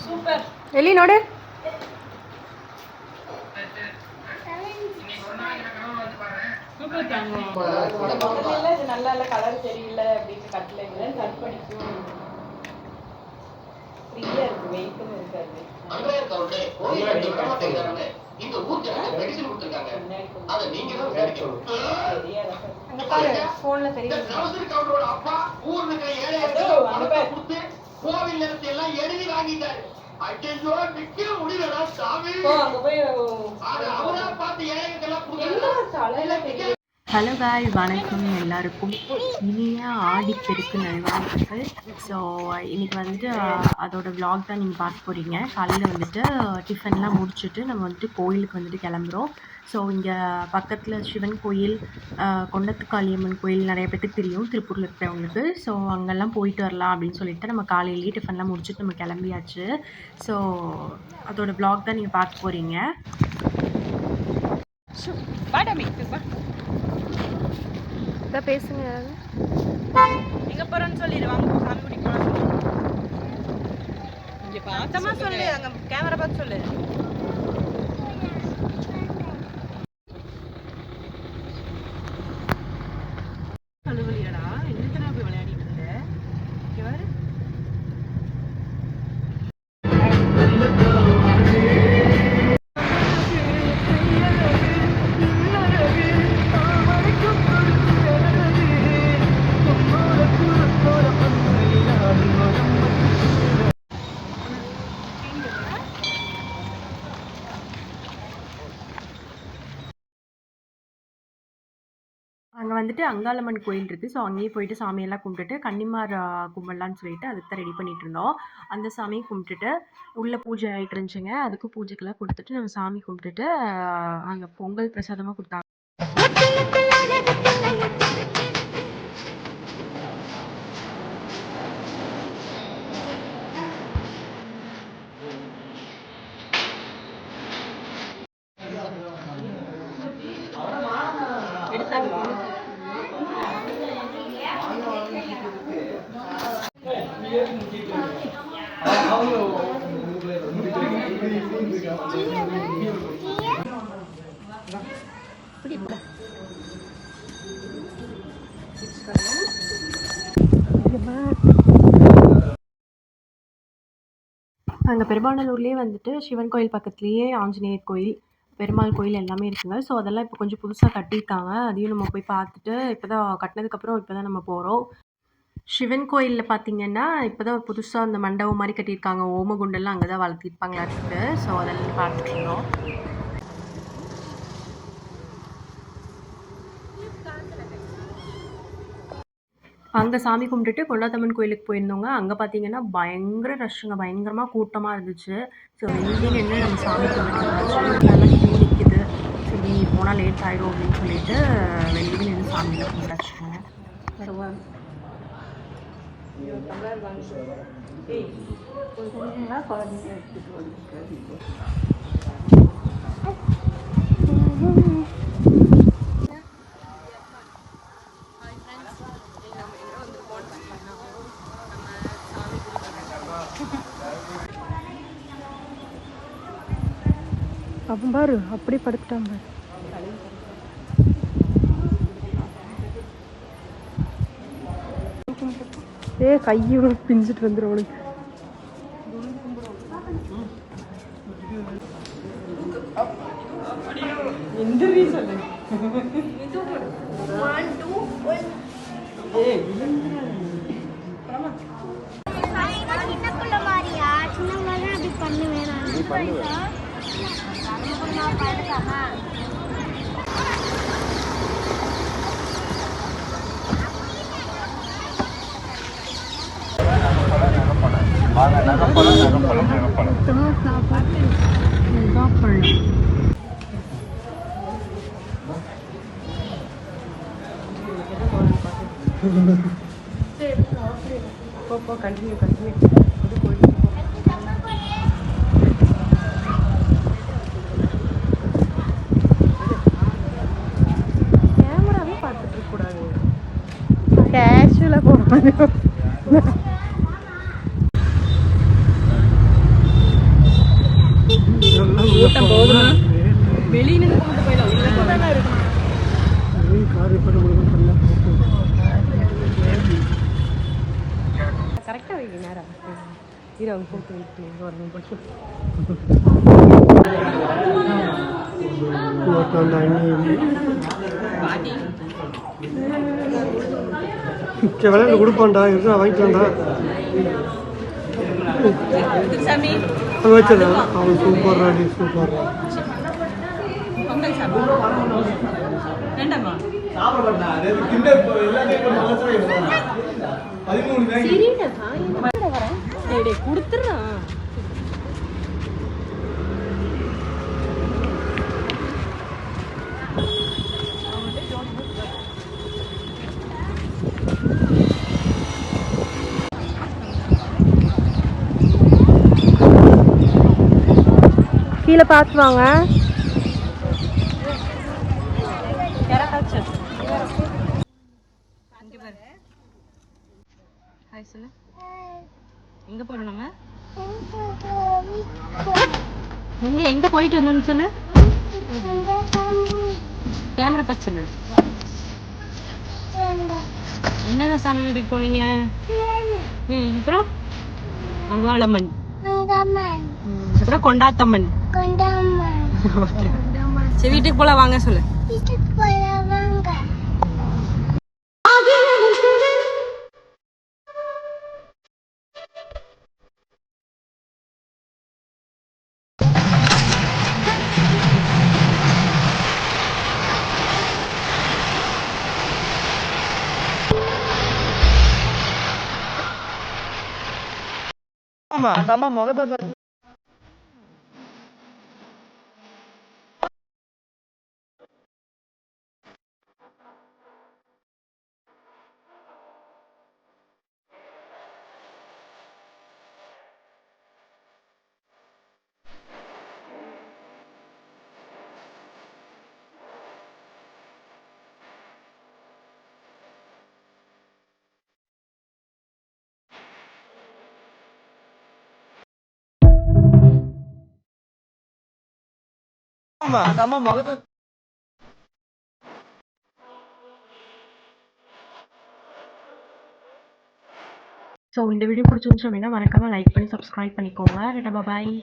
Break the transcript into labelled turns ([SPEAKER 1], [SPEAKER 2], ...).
[SPEAKER 1] Super எலி node இது நல்லா இல்ல கலர் தெரியல அப்படின்னு கட்டலைங்க கட் பண்ணிக்கும் ஃப்ரீயா இருக்கு வெயிட்டும் இருக்காது இந்த ஊர்ல மெடிசன் கொடுத்திருக்காங்க அத நீங்க தான் விசாரிக்கணும் அங்க பாரு போன்ல தெரியுது கவுண்டரோட அப்பா ஊர்ல இருக்கிற ஏழைகளுக்கு கொடுத்து கோவில் நிலத்தை எல்லாம் எழுதி வாங்கிட்டாரு ஐயோ நிக்க முடியலடா சாமி அங்க போய் அவரா பார்த்து ஏழைகளுக்கெல்லாம் கொடுத்து.
[SPEAKER 2] ஹலோ காய் வணக்கம் எல்லாருக்கும் இனிய ஆடிப்பெருக்கு நல்வாழ்த்துக்கள். ஸோ இன்றைக்கி வந்துட்டு அதோட விலாக் தான் நீங்கள் பார்க்க போகிறீங்க. காலையில் வந்துட்டு டிஃபன்லாம் முடிச்சுட்டு நம்ம வந்துட்டு கோயிலுக்கு வந்துட்டு கிளம்புறோம். ஸோ இங்கே பக்கத்தில் சிவன் கோயில், கொண்டத்துக்காளியம்மன் கோயில் நிறைய பேருக்கு தெரியும் திருப்பூரில் இருக்கிறவங்களுக்கு. ஸோ அங்கெல்லாம் போயிட்டு வரலாம் அப்படின்னு சொல்லிட்டு நம்ம காலையிலேயே டிஃபன்லாம் முடிச்சுட்டு நம்ம கிளம்பியாச்சு. ஸோ அதோட விலாக் தான் நீங்கள் பார்க்க போகிறீங்க. பேசுங்க
[SPEAKER 1] எங்க போறோம்னு சொல்லிடுவாங்க. சாமி குடிக்க போறோம் இங்க பார்த்தமா சொல்லு, அங்க கேமரா பார்த்து சொல்லு. அலுவலியாடா என்னத்தன போய் விளையாடிட்டு இருந்த இங்க பாரு.
[SPEAKER 2] அங்கே வந்துட்டு அங்காளம்மன் கோயில் இருக்குது. ஸோ அங்கேயே போயிட்டு சாமியெல்லாம் கும்பிட்டுட்டு கன்னிமார் கும்பிடலான்னு சொல்லிட்டு அதுக்கு தான் ரெடி பண்ணிகிட்டு இருந்தோம். அந்த சாமியை கும்பிட்டுட்டு உள்ளே பூஜை ஆகிட்டு இருந்துச்சுங்க. அதுக்கும் பூஜைக்கெல்லாம் கொடுத்துட்டு நம்ம சாமி கும்பிட்டுட்டு அங்கே பொங்கல் பிரசாதமாக கொடுத்தாங்க. அங்கே பெரும்பானூர்லேயே வந்துட்டு சிவன் கோயில் பக்கத்துலேயே ஆஞ்சநேயர் கோயில், பெருமாள் கோயில் எல்லாமே இருக்குங்க. ஸோ அதெல்லாம் இப்போ கொஞ்சம் புதுசாக கட்டியிருக்காங்க. அதையும் நம்ம போய் பார்த்துட்டு இப்போ தான் கட்டினதுக்கப்புறம் இப்போ தான் நம்ம போகிறோம். சிவன் கோயிலில் பார்த்தீங்கன்னா இப்போ தான் புதுசாக அந்த மண்டபம் மாதிரி கட்டியிருக்காங்க. ஓமகுண்டெல்லாம் அங்கே தான் வளர்த்திருப்பாங்களாட்டுருக்கு. ஸோ அதெல்லாம் பார்த்துட்டு இருந்தோம். அங்கே சாமி கும்பிட்டுட்டு கொண்டாத்தம்மன் கோயிலுக்கு போயிருந்தோங்க. அங்கே பார்த்தீங்கன்னா பயங்கர ரஷ்ஷுங்க, பயங்கரமாக கூட்டமாக இருந்துச்சு. ஸோ வெளியே நின்று நம்ம சாமி கும்பிட்டு நல்லா கியூ நிற்கிது. சரி போனால் லேட் ஆகிடும் அப்படின்னு சொல்லிட்டு வெளியே நின்று சாமியில் கும்பிட்டாச்சுங்க.
[SPEAKER 1] அவன் பாரு அப்படி படுத்துட்டான் பாரு. கையோட பிஞ்சிட்டு வந்துடும் அவளுக்கு. எந்த ரீசன்
[SPEAKER 2] போ கண்டினியூ இது போயிட்டு கேமராவே பார்த்துட்டு இருக்க கூடாது கேஷுவலா போறோம் கூட்டம் போகுதுன்னா வெளியில கொண்டு போயிடலாம் கரெக்டாக வைக்க நேரம் இரு அவங்க போட்டு விட்டு வரணும் போட்டு
[SPEAKER 3] விளையாண்டு கொடுப்பான்டா இருக்கா வாங்கிக்கலாம்டா வச்சதா அவன் சூப்பர் ராடி சூப்பர்
[SPEAKER 2] கொடுத்துறான் கீழே பார்த்து வாங்க எங்க போறோம் நம்ம எங்க போயிட்டு வந்தோம்னு சொல்லு கேமரா பார்த்து சொல்லு என்னதான் சாமி போனீங்க அப்புறம் அங்காளம்மன் அப்புறம் கொண்டாத்தம்மன் சரி வீட்டுக்கு போல வாங்க சொல்லு ஆமா ஆமா முகத்தை ஸோ இந்த வீடியோ பிடிச்சிருந்துச்சு அப்படின்னா மறக்காம லைக் பண்ணி சப்ஸ்கிரைப் பண்ணிக்கோங்க பாய்.